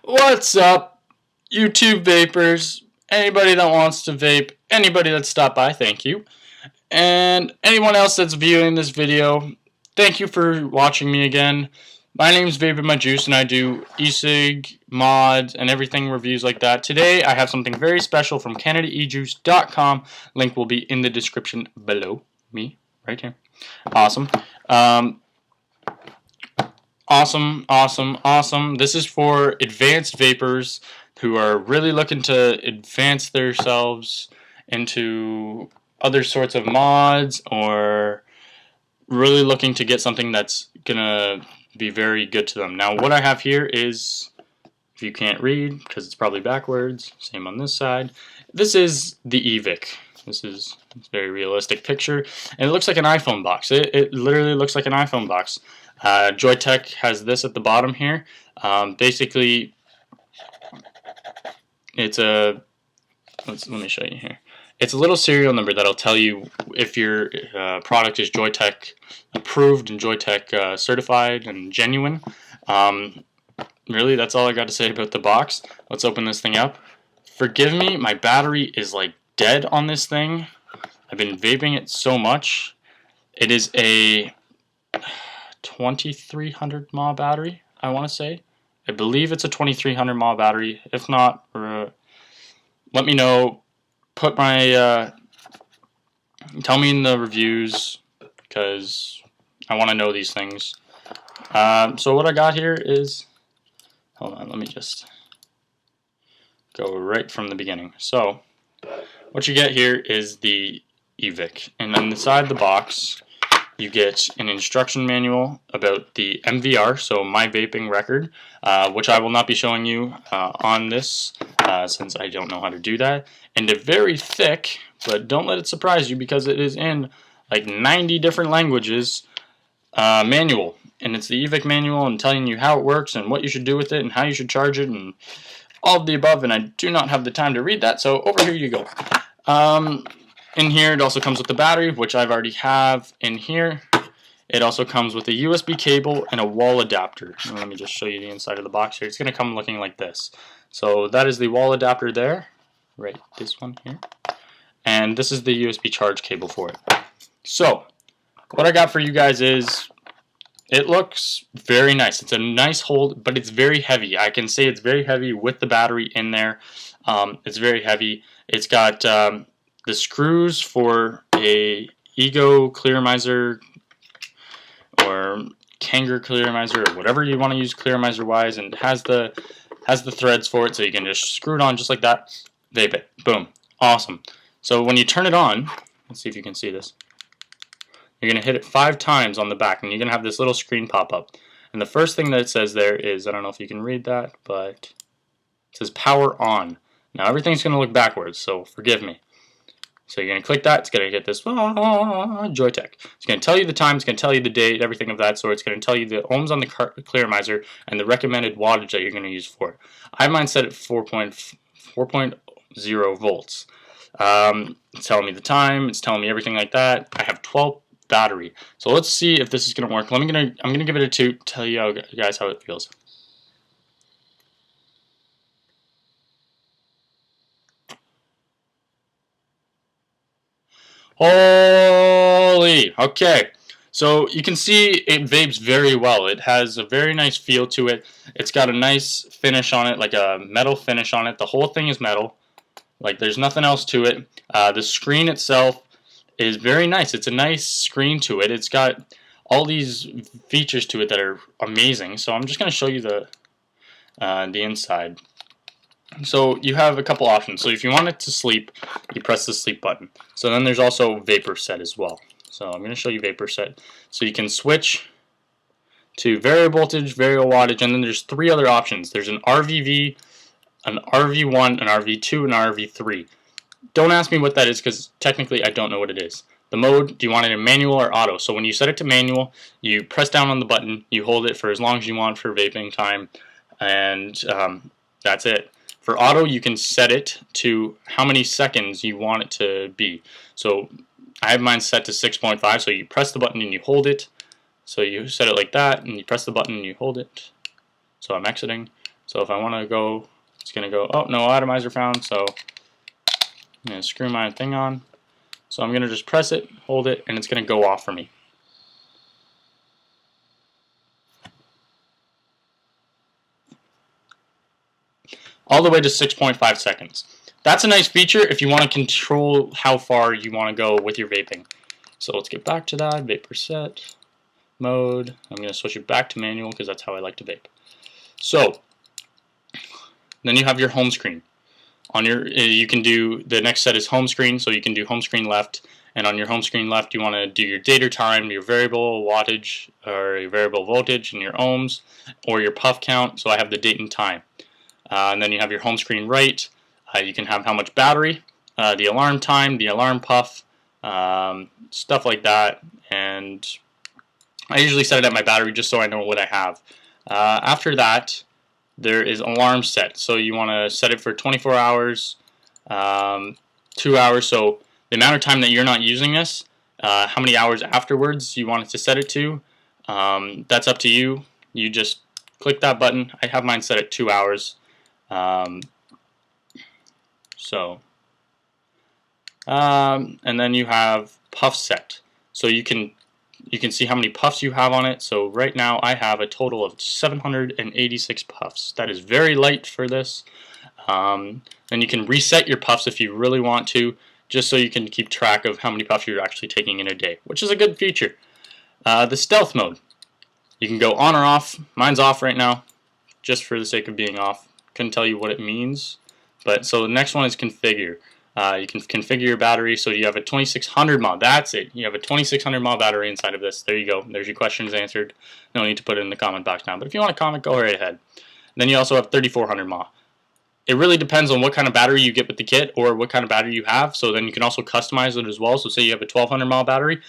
What's up, YouTube vapors? Anybody that wants to vape, anybody that stopped by, thank you. And anyone else that's viewing this video, thank you for watching me again. My name is Vapin My Juice, and I do eCig, mods, and everything reviews like that. Today, I have something very special from CanadaEjuice.com. Link will be in the description below. Me, right here. Awesome. Awesome. This is for advanced vapors who are really looking to advance themselves into other sorts of mods, or really looking to get something that's gonna be very good to them. Now, what I have here is, if you can't read because it's probably backwards, same on this side, this is the eVIC. This is a very realistic picture, and it looks like an iPhone box. It literally looks like an iPhone box. JOYETHECH has this at the bottom here. Basically, it's a, let me show you here. It's a little serial number that'll tell you if your product is JOYETHECH approved and JOYETHECH certified and genuine. Really, that's all I got to say about the box. Let's open this thing up. Forgive me, my battery is like dead on this thing. I've been vaping it so much. It is a 2300 mAh battery, I want to say. I believe it's a 2300 mAh battery. If not, let me know. Put my tell me in the reviews, because I want to know these things. So what I got here is, hold on, let me just go right from the beginning. So what you get here is the eVIC, and on the side of the box you get an instruction manual about the MVR, so my vaping record, which I will not be showing you on this, since I don't know how to do that, and a very thick, but don't let it surprise you because it is in like 90 different languages, manual. And it's the eVIC manual and telling you how it works and what you should do with it and how you should charge it and all of the above, and I do not have the time to read that, so over here you go. In here it also comes with the battery, which I've already have in here. It also comes with a USB cable and a wall adapter. And let me just show you the inside of the box here. It's going to come looking like this. So that is the wall adapter there, right, this one here. And this is the USB charge cable for it. So what I got for you guys is, it looks very nice. It's a nice hold, but it's very heavy. I can say it's very heavy with the battery in there. It's very heavy. It's got the screws for a Ego clearmizer or Kanger clearmizer, or whatever you want to use clearmizer wise, and it has the threads for it, so you can just screw it on just like that, vape it, boom, awesome. So when you turn it on, let's see if you can see this. You're going to hit it 5 times on the back, and you're going to have this little screen pop up. And the first thing that it says there is, I don't know if you can read that, but it says power on. Now everything's going to look backwards, so forgive me. So you're going to click that, it's going to get this JOYETHECH. It's going to tell you the time, it's going to tell you the date, everything of that sort. It's going to tell you the ohms on the clearmizer and the recommended wattage that you're going to use for it. I have mine set at 4.0 volts. It's telling me the time, it's telling me everything like that. I have 12 battery. So let's see if this is going to work. I'm going to give it a 2, tell you guys how it feels. Holy! Okay, so you can see it vapes very well. It has a very nice feel to it. It's got a nice finish on it, like a metal finish on it. The whole thing is metal. Like, there's nothing else to it. The screen itself is very nice. It's a nice screen to it. It's got all these features to it that are amazing. So I'm just going to show you the inside. So you have a couple options. So if you want it to sleep, you press the sleep button. So then there's also vapor set as well. So I'm going to show you vapor set. So you can switch to variable voltage, variable wattage, and then there's 3 other options. There's an RVV, an RV1, an RV2, and an RV3. Don't ask me what that is, because technically I don't know what it is. The mode, do you want it in manual or auto? So when you set it to manual, you press down on the button, you hold it for as long as you want for vaping time, and that's it. For auto, you can set it to how many seconds you want it to be. So I have mine set to 6.5, so you press the button and you hold it. So you set it like that, and you press the button and you hold it. So I'm exiting. So if I want to go, it's going to go, oh, no atomizer found, so I'm going to screw my thing on. So I'm going to just press it, hold it, and it's going to go off for me. All the way to 6.5 seconds. That's a nice feature if you want to control how far you want to go with your vaping. So let's get back to that. Vapor set, mode. I'm going to switch it back to manual because that's how I like to vape. So then you have your home screen. On your, you can do, the next set is home screen, so you can do home screen left, and on your home screen left you want to do your date or time, your variable wattage or your variable voltage, and your ohms, or your puff count. So I have the date and time. And then you have your home screen right. You can have how much battery, the alarm time, the alarm puff, stuff like that. And I usually set it at my battery just so I know what I have. After that, there is alarm set. So you want to set it for 24 hours, 2 hours. So the amount of time that you're not using this, how many hours afterwards you want it to set it to, that's up to you. You just click that button. I have mine set at 2 hours. And then you have puff set. So you can see how many puffs you have on it. So right now I have a total of 786 puffs. That is very light for this. Then you can reset your puffs if you really want to, just so you can keep track of how many puffs you're actually taking in a day, which is a good feature. The stealth mode. You can go on or off. Mine's off right now, just for the sake of being off. Couldn't tell you what it means. But so the next one is configure. You can configure your battery, so you have a 2600 mAh. That's it. You have a 2600 mAh battery inside of this. There you go. There's your questions answered. No need to put it in the comment box now. But if you want to comment, go right ahead. Then you also have 3400 mAh. It really depends on what kind of battery you get with the kit or what kind of battery you have. So then you can also customize it as well. So say you have a 1200 mAh battery,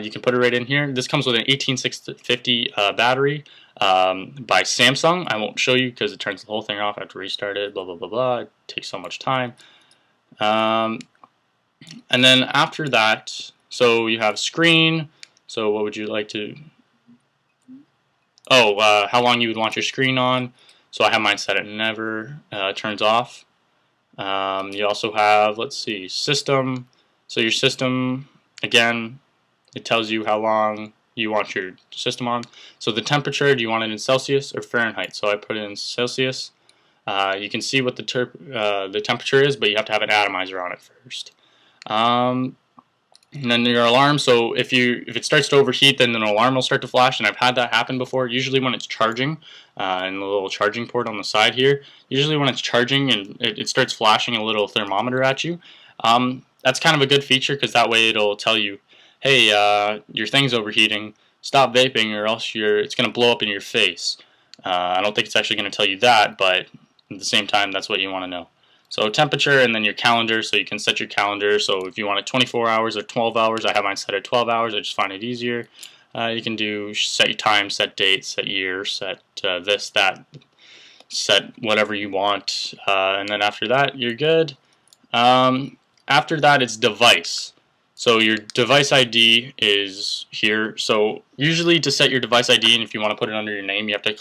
you can put it right in here. This comes with an 18650 battery by Samsung. I won't show you because it turns the whole thing off. I have to restart it. Blah blah blah blah. It takes so much time. And then after that, so you have screen. So what would you like to? Oh, how long you would want your screen on. So I have mine set at never, turns off. You also have, let's see, system. So your system, again, it tells you how long you want your system on. So the temperature, do you want it in Celsius or Fahrenheit? So I put it in Celsius. You can see what the temperature is, but you have to have an atomizer on it first. And then your alarm, so if it starts to overheat, then an alarm will start to flash, and I've had that happen before, usually when it's charging, and the little charging port on the side here, usually when it's charging and it starts flashing a little thermometer at you. That's kind of a good feature because that way it'll tell you, hey, your thing's overheating, stop vaping or else it's going to blow up in your face. I don't think it's actually going to tell you that, but at the same time, that's what you want to know. So temperature, and then your calendar, so you can set your calendar. So if you want it 24 hours or 12 hours, I have mine set at 12 hours. I just find it easier. You can do set your time, set date, set year, set this, that, set whatever you want. And then after that, you're good. After that, it's device. So your device ID is here. So usually to set your device ID, and if you want to put it under your name, you have to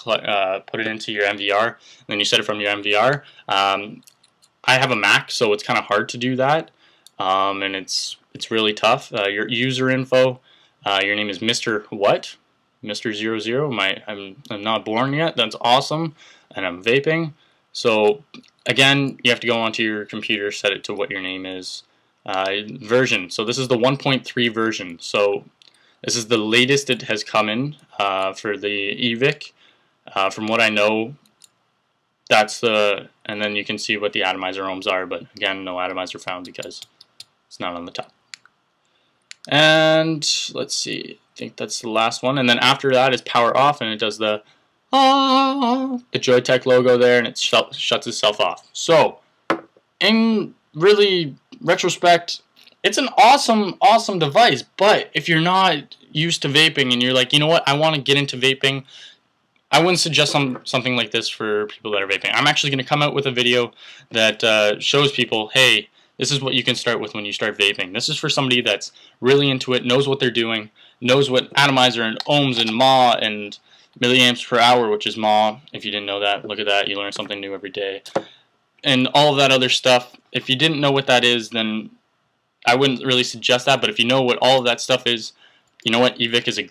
put it into your MVR. And then you set it from your MVR. I have a Mac, so it's kind of hard to do that, and it's really tough. Your user info, your name is Mr. What? Mr. 00. I'm not born yet. That's awesome, and I'm vaping. So again, you have to go onto your computer, set it to what your name is. Version. So this is the 1.3 version. So this is the latest it has come in for the eVIC. From what I know, that's and then you can see what the atomizer ohms are, but again, no atomizer found because it's not on the top. And let's see, I think that's the last one. And then after that is power off, and it does the JOYETHECH logo there, and it shuts itself off. So, in really retrospect, it's an awesome device, but if you're not used to vaping and you're like, you know what, I want to get into vaping, I wouldn't suggest something like this for people that are vaping. I'm actually going to come out with a video that shows people, hey, this is what you can start with when you start vaping. This is for somebody that's really into it, knows what they're doing, knows what atomizer and ohms and mAh and milliamps per hour, which is mAh. If you didn't know that, look at that. You learn something new every day. And all of that other stuff. If you didn't know what that is, then I wouldn't really suggest that. But if you know what all of that stuff is, you know what? eVIC is a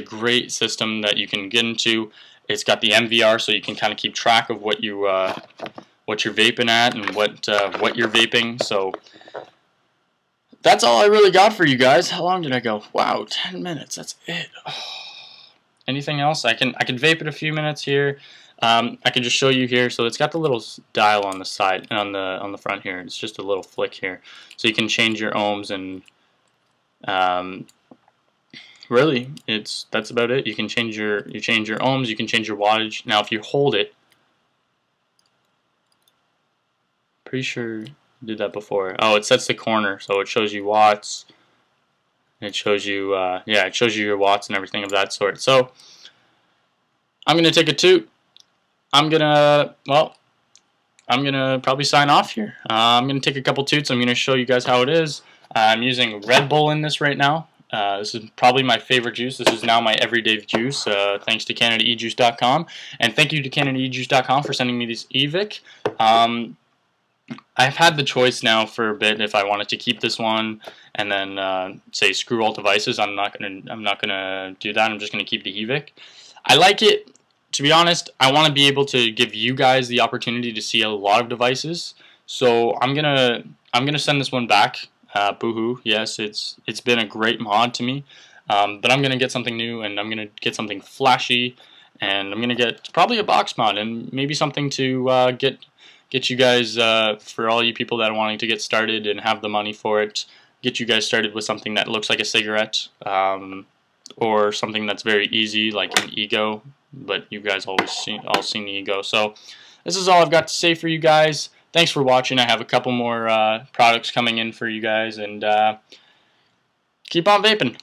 great system that you can get into. It's got the MVR, so you can kind of keep track of what you're vaping at and what you're vaping. So that's all I really got for you guys. How long did I go? Wow, 10 minutes. That's it. Oh. Anything else? I can vape it a few minutes here. I can just show you here. So it's got the little dial on the side, on the front here. It's just a little flick here, so you can change your ohms and really, that's about it. You can change your ohms. You can change your wattage. Now, if you hold it, pretty sure you did that before. Oh, it sets the corner, so it shows you watts. It shows you, yeah, it shows you your watts and everything of that sort. So I'm gonna take a toot. I'm gonna probably sign off here. I'm gonna take a couple toots. I'm gonna show you guys how it is. I'm using Red Bull in this right now. This is probably my favorite juice. This is now my everyday juice, thanks to CanadaEjuice.com. And thank you to CanadaEjuice.com for sending me this eVIC. I've had the choice now for a bit if I wanted to keep this one and then say screw all devices. I'm not gonna do that. I'm just gonna keep the eVIC. I like it. To be honest, I want to be able to give you guys the opportunity to see a lot of devices. So I'm gonna send this one back. Boohoo! Yes, it's been a great mod to me, but I'm gonna get something new, and I'm gonna get something flashy, and I'm gonna get probably a box mod and maybe something to get you guys, for all you people that are wanting to get started and have the money for it, get you guys started with something that looks like a cigarette, or something that's very easy like an Ego. But you guys all seen the Ego. So this is all I've got to say for you guys. Thanks for watching. I have a couple more products coming in for you guys, and keep on vaping.